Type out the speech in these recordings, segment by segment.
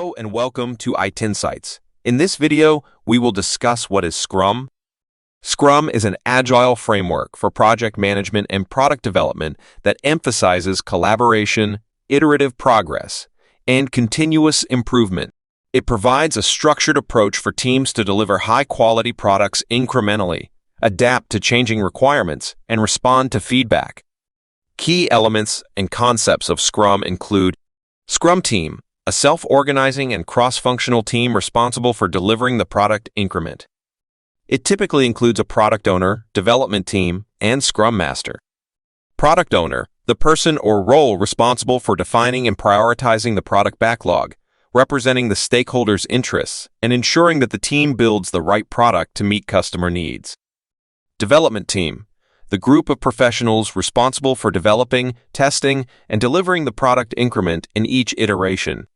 Hello and welcome to IT Insights. In this video, we will discuss what is Scrum. Scrum is an agile framework for project management and product development that emphasizes collaboration, iterative progress, and continuous improvement. It provides a structured approach for teams to deliver high-quality products incrementally, adapt to changing requirements, and respond to feedback. Key elements and concepts of Scrum include Scrum Team, a self-organizing and cross-functional team responsible for delivering the product increment. It typically includes a product owner, development team, and Scrum Master. Product owner, the person or role responsible for defining and prioritizing the product backlog, representing the stakeholders' interests, and ensuring that the team builds the right product to meet customer needs. Development team, the group of professionals responsible for developing, testing, and delivering the product increment in each iteration.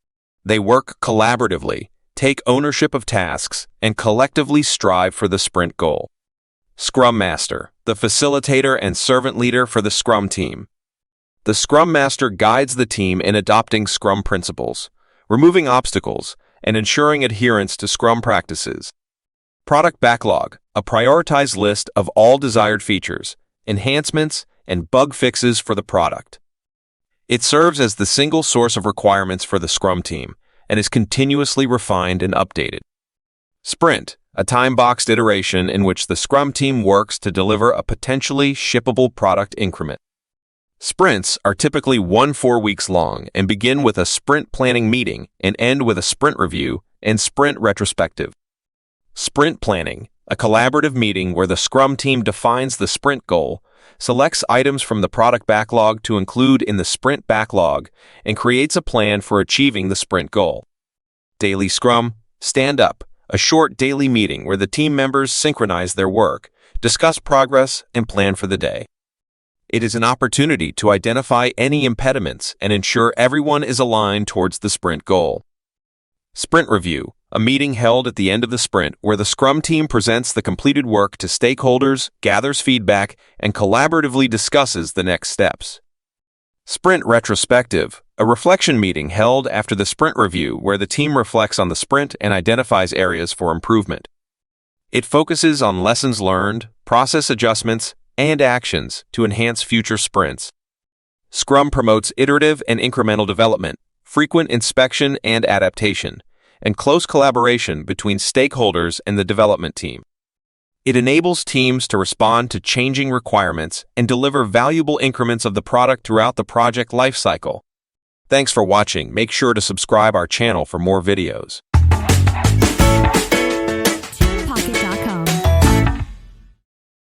They work collaboratively, take ownership of tasks, and collectively strive for the sprint goal. Scrum Master, the facilitator and servant leader for the Scrum team. The Scrum Master guides the team in adopting Scrum principles, removing obstacles, and ensuring adherence to Scrum practices. Product backlog, a prioritized list of all desired features, enhancements, and bug fixes for the product. It serves as the single source of requirements for the Scrum team and is continuously refined and updated. Sprint, a time-boxed iteration in which the Scrum team works to deliver a potentially shippable product increment. Sprints are typically 4 weeks long and begin with a sprint planning meeting and end with a sprint review and sprint retrospective. Sprint planning, a collaborative meeting where the Scrum team defines the sprint goal, selects items from the product backlog to include in the sprint backlog, and creates a plan for achieving the sprint goal. Daily Scrum, stand-up, a short daily meeting where the team members synchronize their work, discuss progress, and plan for the day. It is an opportunity to identify any impediments and ensure everyone is aligned towards the sprint goal. Sprint Review, a meeting held at the end of the sprint where the Scrum team presents the completed work to stakeholders, gathers feedback, and collaboratively discusses the next steps. Sprint Retrospective, a reflection meeting held after the sprint review where the team reflects on the sprint and identifies areas for improvement. It focuses on lessons learned, process adjustments, and actions to enhance future sprints. Scrum promotes iterative and incremental development, frequent inspection and adaptation, and close collaboration between stakeholders and the development team. It enables teams to respond to changing requirements and deliver valuable increments of the product throughout the project lifecycle. Thanks for watching. Make sure to subscribe our channel for more videos.